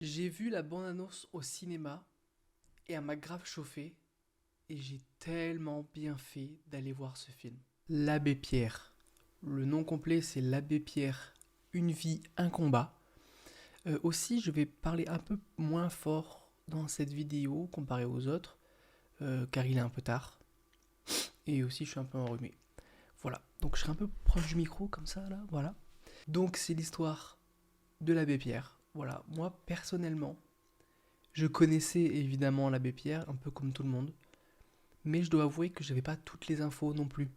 J'ai vu la bande-annonce au cinéma et elle m'a grave chauffé et j'ai tellement bien fait d'aller voir ce film. L'Abbé Pierre. Le nom complet c'est L'Abbé Pierre, une vie, un combat. Aussi, je vais parler un peu moins fort dans cette vidéo comparé aux autres, car il est un peu tard. Et aussi, je suis un peu enrhumé. Voilà, donc je serai un peu proche du micro comme ça, là, voilà. Donc c'est l'histoire de l'Abbé Pierre. Voilà, moi personnellement, je connaissais évidemment l'abbé Pierre, un peu comme tout le monde, mais je dois avouer que j'avais pas toutes les infos non plus.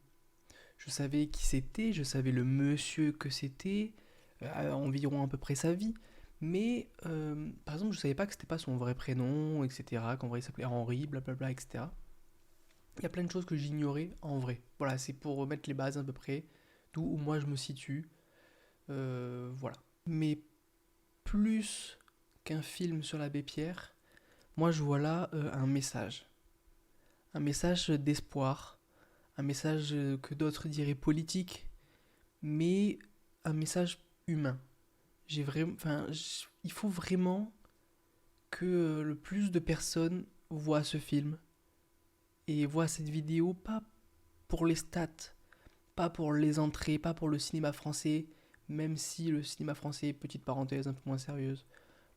Je savais qui c'était, je savais le monsieur que c'était, environ à peu près sa vie, mais par exemple, je savais pas que c'était pas son vrai prénom, etc., qu'en vrai il s'appelait Henri, blablabla, etc. Il y a plein de choses que j'ignorais en vrai. Voilà, c'est pour remettre les bases à peu près, d'où où moi je me situe, voilà. Mais plus qu'un film sur l'abbé Pierre, moi je vois là un message d'espoir, un message que d'autres diraient politique, mais un message humain. Il faut vraiment que le plus de personnes voient ce film et voient cette vidéo, pas pour les stats, pas pour les entrées, pas pour le cinéma français, même si le cinéma français, petite parenthèse un peu moins sérieuse,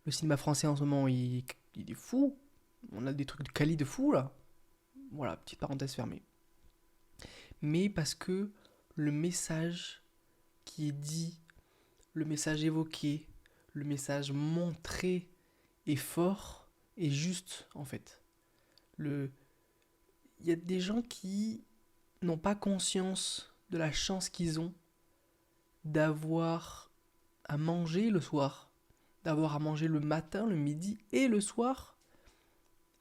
le cinéma français en ce moment il est fou, on a des trucs de quali de fou là, voilà, petite parenthèse fermée. Mais parce que le message qui est dit, le message évoqué, le message montré est fort et juste en fait. Le... Il y a des gens qui n'ont pas conscience de la chance qu'ils ont d'avoir à manger le soir, d'avoir à manger le matin, le midi et le soir,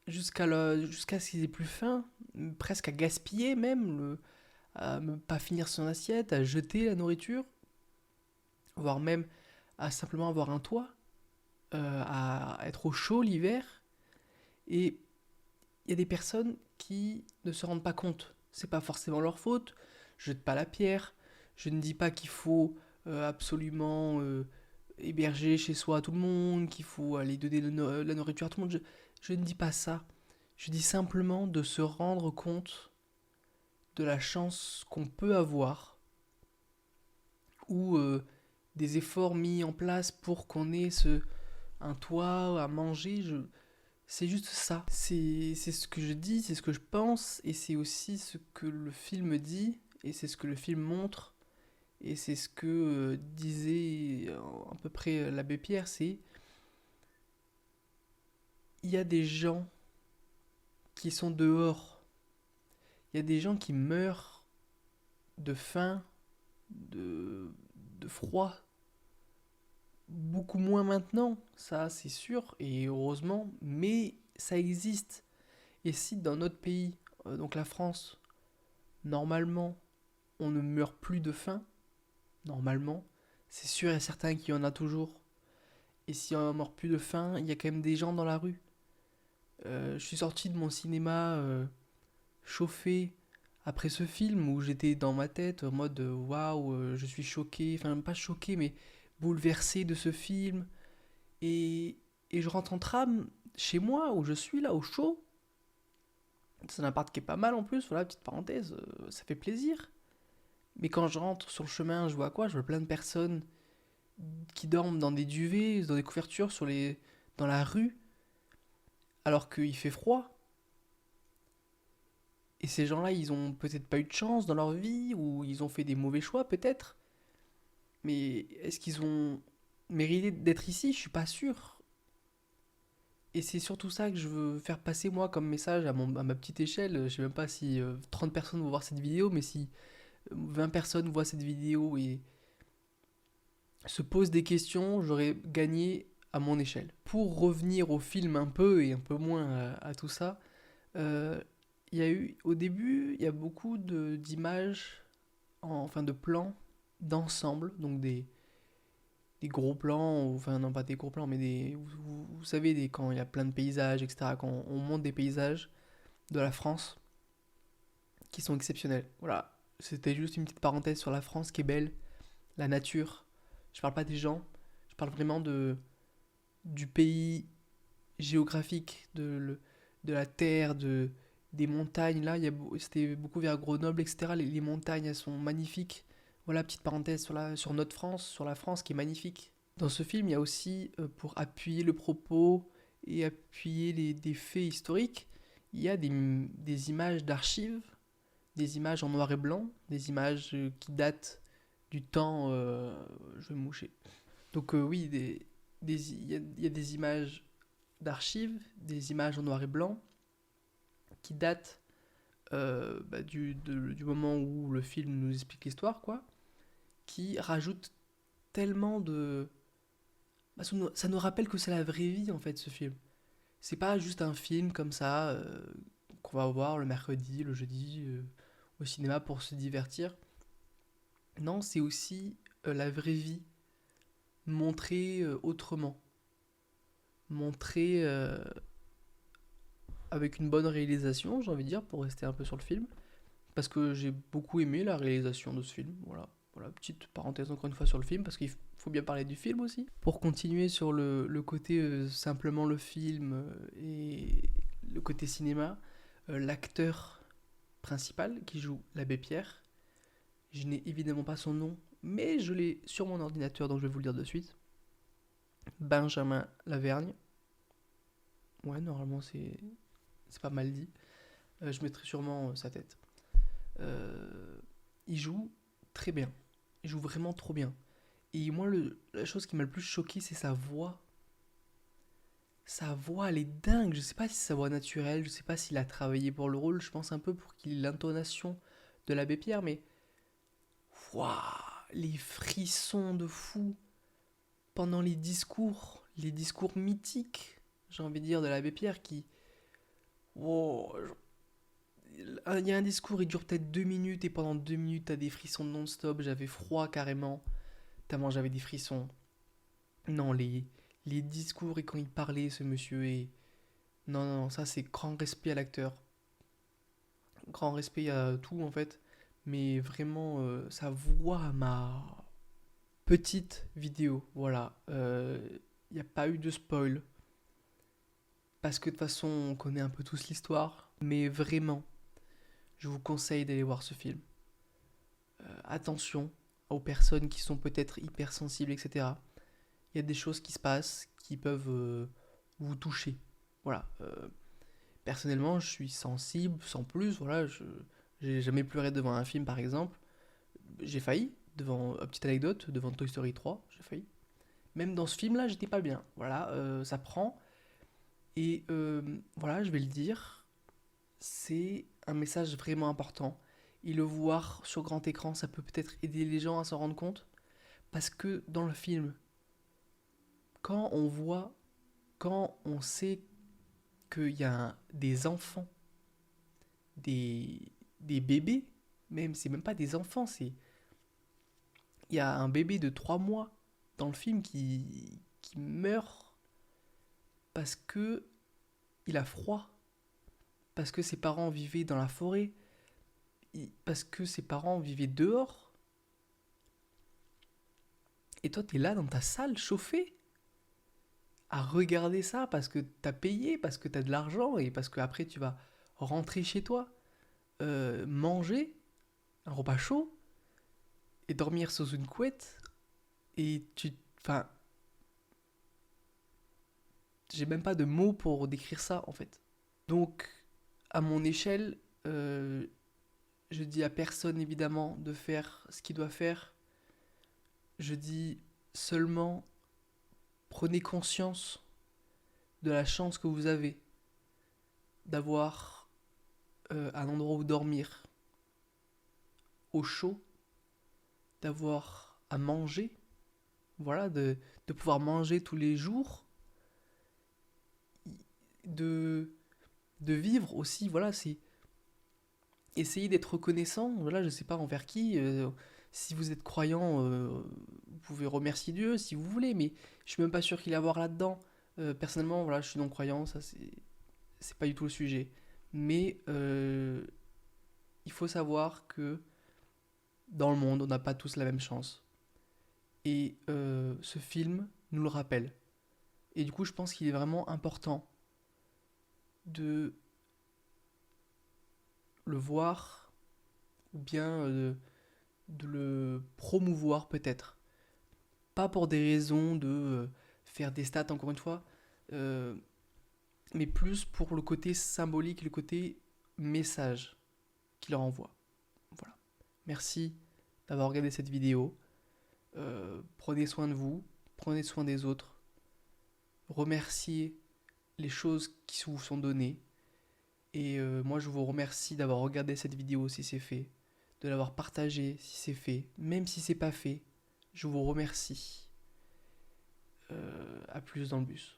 jusqu'à ce qu'ils aient plus faim, presque à gaspiller même, à ne pas finir son assiette, à jeter la nourriture, voire même à simplement avoir un toit, à être au chaud l'hiver. Et il y a des personnes qui ne se rendent pas compte. C'est pas forcément leur faute. Je jette pas la pierre. Je ne dis pas qu'il faut absolument héberger chez soi tout le monde, qu'il faut aller donner la nourriture à tout le monde. Je ne dis pas ça. Je dis simplement de se rendre compte de la chance qu'on peut avoir ou des efforts mis en place pour qu'on ait un toit à manger. C'est juste ça. C'est ce que je dis, c'est ce que je pense, et c'est aussi ce que le film dit, et c'est ce que le film montre, et c'est ce que disait à peu près l'abbé Pierre, c'est il y a des gens qui sont dehors, il y a des gens qui meurent de faim, de, de froid, beaucoup moins maintenant, ça c'est sûr, et heureusement, mais ça existe. Et si dans notre pays, donc la France, normalement, on ne meurt plus de faim, normalement, c'est sûr et certain qu'il y en a toujours. Et si on ne meurt plus de faim, il y a quand même des gens dans la rue. Je suis sorti de mon cinéma chauffé après ce film où j'étais dans ma tête en mode waouh, je suis choqué, enfin pas choqué, mais bouleversé de ce film. Et je rentre en tram chez moi où je suis là au chaud. C'est un appart qui est pas mal en plus, voilà, petite parenthèse, ça fait plaisir. Mais quand je rentre sur le chemin, je vois quoi? Je vois plein de personnes qui dorment dans des duvets, dans des couvertures dans la rue, alors qu'il fait froid. Et ces gens-là, ils ont peut-être pas eu de chance dans leur vie, ou ils ont fait des mauvais choix peut-être. Mais est-ce qu'ils ont mérité d'être ici? Je suis pas sûr. Et c'est surtout ça que je veux faire passer moi comme message à ma petite échelle. Je sais même pas si 30 personnes vont voir cette vidéo, mais si 20 personnes voient cette vidéo et se posent des questions, j'aurais gagné à mon échelle. Pour revenir au film un peu et un peu moins à tout ça, euh, il y a eu au début, il y a beaucoup d'images, enfin de plans d'ensemble, donc des gros plans, enfin non pas des gros plans, mais vous savez, quand il y a plein de paysages, etc., quand on monte des paysages de la France qui sont exceptionnels. Voilà, c'était juste une petite parenthèse sur la France qui est belle, la nature. Je parle pas des gens, je parle vraiment du pays géographique, de la terre, des montagnes. Là, c'était beaucoup vers Grenoble, etc. Les montagnes, elles sont magnifiques. Voilà, petite parenthèse sur notre France, sur la France qui est magnifique. Dans ce film, il y a aussi, pour appuyer le propos et appuyer des faits historiques, il y a des images d'archives, des images en noir et blanc, des images qui datent du temps... je vais me moucher. Donc oui, il y a des images d'archives, des images en noir et blanc, qui datent du moment où le film nous explique l'histoire, quoi, qui rajoutent tellement de... ça nous rappelle que c'est la vraie vie, en fait, ce film. C'est pas juste un film comme ça, qu'on va voir le mercredi, le jeudi, au cinéma pour se divertir. Non, c'est aussi la vraie vie, montrée autrement. Montrée avec une bonne réalisation, j'ai envie de dire, pour rester un peu sur le film. Parce que j'ai beaucoup aimé la réalisation de ce film. Voilà, petite parenthèse encore une fois sur le film, parce qu'il faut bien parler du film aussi. Pour continuer sur le côté simplement le film et le côté cinéma, l'acteur principal qui joue l'abbé Pierre, je n'ai évidemment pas son nom, mais je l'ai sur mon ordinateur, donc je vais vous le dire de suite. Benjamin Lavergne. Ouais, normalement c'est pas mal dit. Je mettrai sûrement sa tête. Il joue très bien. Il joue vraiment trop bien. Et moi, la chose qui m'a le plus choqué, c'est sa voix. Sa voix, elle est dingue. Je sais pas si c'est sa voix naturelle, je sais pas s'il a travaillé pour le rôle. Je pense un peu pour qu'il ait l'intonation de l'abbé Pierre, mais waouh, les frissons de fou pendant les discours mythiques, j'ai envie de dire, de l'abbé Pierre qui... Wow, il y a un discours, il dure peut-être 2 minutes et pendant 2 minutes, t'as des frissons non-stop. J'avais froid carrément, tellement j'avais des frissons. Non, les discours et quand il parlait, ce monsieur, et non, non, non, ça c'est grand respect à l'acteur. Grand respect à tout en fait. Mais vraiment, sa voix m'a... Petite vidéo, voilà. Il n'y a pas eu de spoil. Parce que de toute façon, on connaît un peu tous l'histoire. Mais vraiment, je vous conseille d'aller voir ce film. Attention aux personnes qui sont peut-être hypersensibles, etc. Il y a des choses qui se passent qui peuvent vous toucher. Voilà. Personnellement, je suis sensible, sans plus. Voilà, j'ai jamais pleuré devant un film, par exemple. J'ai failli, petite anecdote, devant Toy Story 3, j'ai failli. Même dans ce film-là, j'étais pas bien. Voilà, ça prend. Et voilà, je vais le dire, c'est un message vraiment important. Et le voir sur grand écran, ça peut peut-être aider les gens à s'en rendre compte. Parce que dans le film, quand on voit, quand on sait qu'il y a des enfants, des bébés, même, c'est même pas des enfants, il y a un bébé de 3 mois dans le film qui meurt parce que il a froid, parce que ses parents vivaient dans la forêt, parce que ses parents vivaient dehors. Et toi, t'es là dans ta salle chauffée à regarder ça parce que t'as payé, parce que t'as de l'argent et parce que après tu vas rentrer chez toi, manger un repas chaud et dormir sous une couette et enfin, j'ai même pas de mots pour décrire ça en fait. Donc, à mon échelle, je dis à personne évidemment de faire ce qu'il doit faire. Je dis seulement prenez conscience de la chance que vous avez d'avoir un endroit où dormir au chaud, d'avoir à manger, voilà, de pouvoir manger tous les jours, de, de vivre aussi, voilà, c'est essayer d'être reconnaissant, voilà, je sais pas envers qui, si vous êtes croyant, vous pouvez remercier Dieu si vous voulez, mais je suis même pas sûr qu'il y ait à voir là-dedans. Personnellement, voilà, je suis non-croyant, ça c'est pas du tout le sujet. Mais il faut savoir que dans le monde, on n'a pas tous la même chance. Et ce film nous le rappelle. Et du coup, je pense qu'il est vraiment important de le voir ou bien de le promouvoir peut-être. Pas pour des raisons de faire des stats encore une fois, euh, mais plus pour le côté symbolique, le côté message qu'il renvoie. Voilà. Merci d'avoir regardé cette vidéo. Prenez soin de vous, prenez soin des autres, remerciez les choses qui vous sont données. Et moi, je vous remercie d'avoir regardé cette vidéo si c'est fait, de l'avoir partagée si c'est fait, même si c'est pas fait. Je vous remercie. À plus dans le bus.